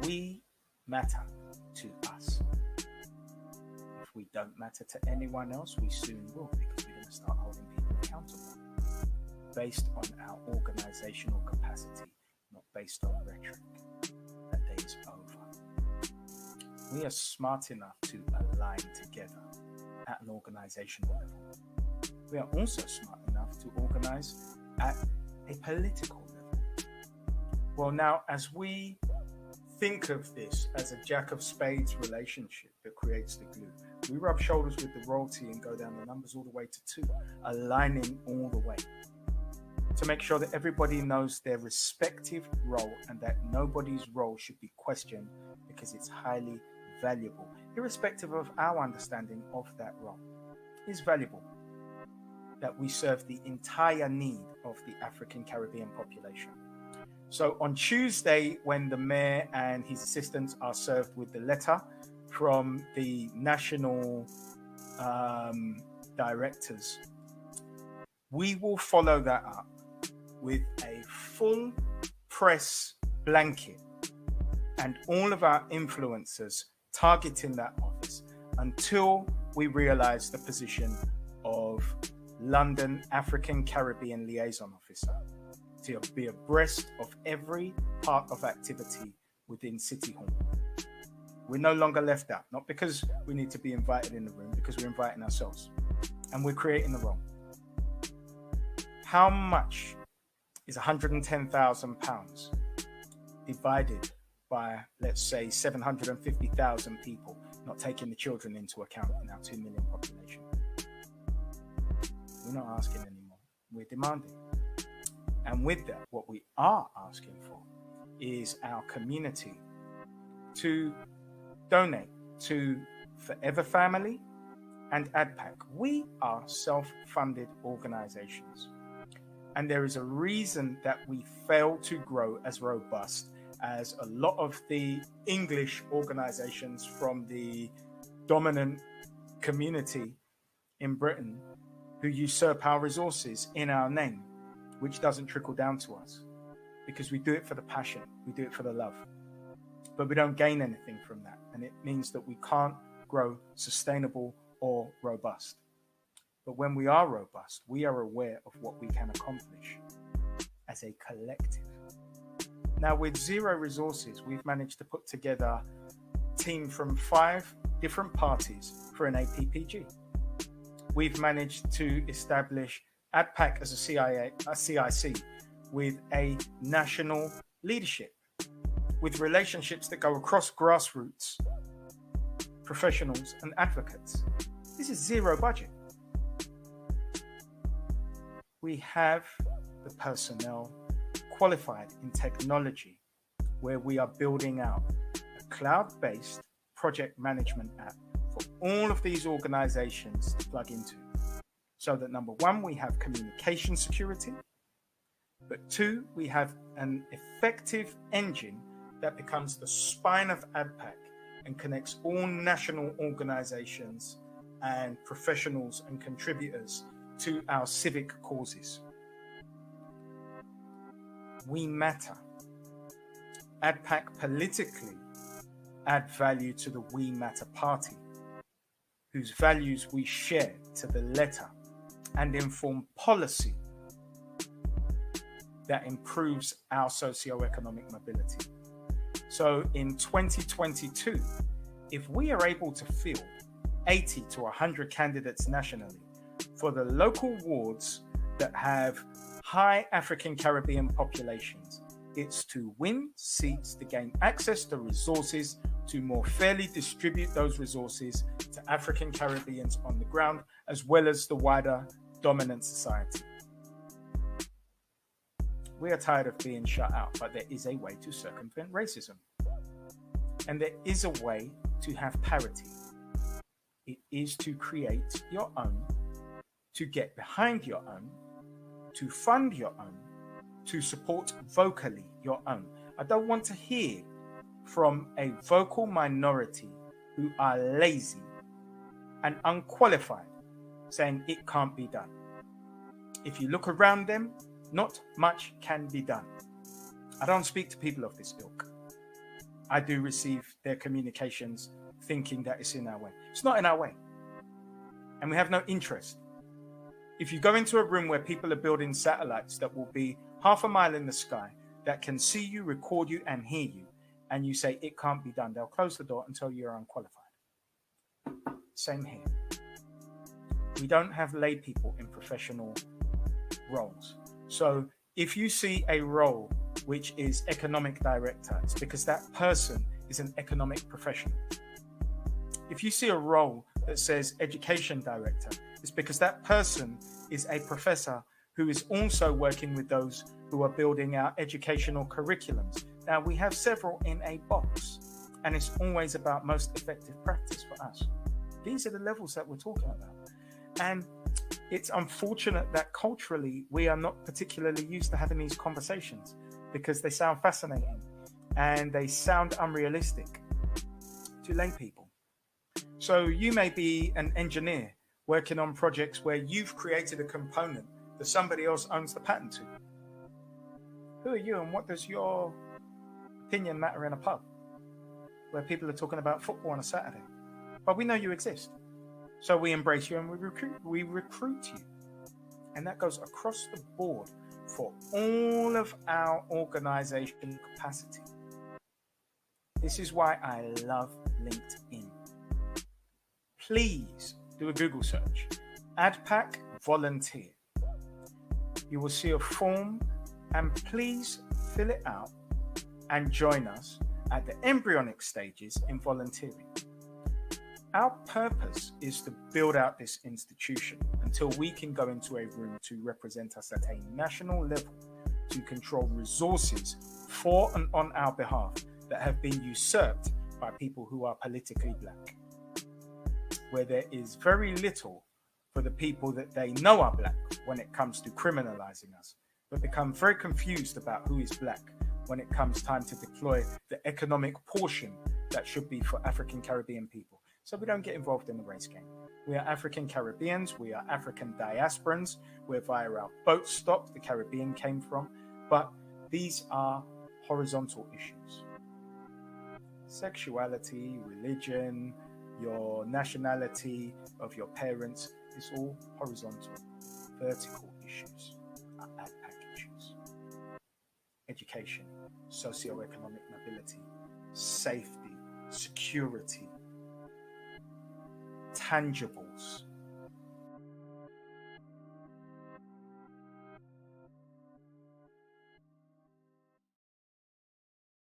we matter to us. If we don't matter to anyone else, we soon will, because we're going to start holding people accountable based on our organizational capacity, not based on rhetoric. That day is over. We are smart enough to align together at an organizational level. We are also smart enough to organize at a political level. Well, now, as we think of this as a jack of spades relationship that creates the glue, we rub shoulders with the royalty and go down the numbers all the way to 2, aligning all the way to make sure that everybody knows their respective role and that nobody's role should be questioned because it's highly valuable, irrespective of our understanding of that role. It's valuable that we serve the entire need of the African Caribbean population. So on Tuesday, when the mayor and his assistants are served with the letter from the national directors, we will follow that up with a full press blanket and all of our influencers targeting that office until we realize the position of London African Caribbean Liaison Officer, to be abreast of every part of activity within City Hall. We're no longer left out, not because we need to be invited in the room, because we're inviting ourselves and we're creating the role. How much is £110,000 divided by, let's say, 750,000 people, not taking the children into account in our 2 million population? We're not asking anymore, we're demanding. And with that, what we are asking for is our community to donate to Forever Family and ADPAC. We are self-funded organizations. And there is a reason that we fail to grow as robust as a lot of the English organizations from the dominant community in Britain who usurp our resources in our name, which doesn't trickle down to us, because we do it for the passion, we do it for the love, but we don't gain anything from that. And it means that we can't grow sustainable or robust. But when we are robust, we are aware of what we can accomplish as a collective. Now, with zero resources, we've managed to put together a team from 5 different parties for an APPG. We've managed to establish ADPAC as a CIC with a national leadership, with relationships that go across grassroots, professionals and advocates. This is zero budget. We have the personnel qualified in technology, where we are building out a cloud-based project management app for all of these organizations to plug into. So that number 1, we have communication security, but 2, we have an effective engine that becomes the spine of ADPAC and connects all national organizations and professionals and contributors to our civic causes. We matter. ADPAC politically add value to the We Matter party, whose values we share to the letter and inform policy that improves our socio-economic mobility. So in 2022, if we are able to field 80 to 100 candidates nationally for the local wards that have high African Caribbean populations, it's to win seats, to gain access to resources, to more fairly distribute those resources to African Caribbeans on the ground, as well as the wider dominant society. We are tired of being shut out, but there is a way to circumvent racism. And there is a way to have parity. It is to create your own, to get behind your own, to fund your own, to support vocally your own. I don't want to hear from a vocal minority who are lazy and unqualified saying it can't be done. If you look around them, not much can be done. I don't speak to people of this ilk. I do receive their communications thinking that it's in our way. It's not in our way. And we have no interest. If you go into a room where people are building satellites that will be half a mile in the sky, that can see you, record you, and hear you, and you say it can't be done, they'll close the door and tell you you're unqualified. Same here. We don't have lay people in professional roles. So if you see a role which is economic director, it's because that person is an economic professional. If you see a role that says education director, it's because that person is a professor who is also working with those who are building our educational curriculums. Now, we have several in a box, and it's always about most effective practice for us. These are the levels that we're talking about. And it's unfortunate that culturally we are not particularly used to having these conversations because they sound fascinating and they sound unrealistic to lay people. So you may be an engineer working on projects where you've created a component that somebody else owns the patent to. Who are you and what does your opinion matter in a pub where people are talking about football on a Saturday? But we know you exist. So we embrace you and we recruit you. And that goes across the board for all of our organization capacity. This is why I love LinkedIn. Please do a Google search. ADPAC volunteer. You will see a form and please fill it out and join us at the embryonic stages in volunteering. Our purpose is to build out this institution until we can go into a room to represent us at a national level to control resources for and on our behalf that have been usurped by people who are politically black, where there is very little for the people that they know are black when it comes to criminalizing us, but become very confused about who is black when it comes time to deploy the economic portion that should be for African Caribbean people. So we don't get involved in the race game. We are African Caribbeans, we are African diasporans, we're via our boat stop the Caribbean came from, but these are horizontal issues. Sexuality, religion, your nationality of your parents is all horizontal. Vertical issues are ADPAC issues. Education, socioeconomic mobility, safety, security, tangibles,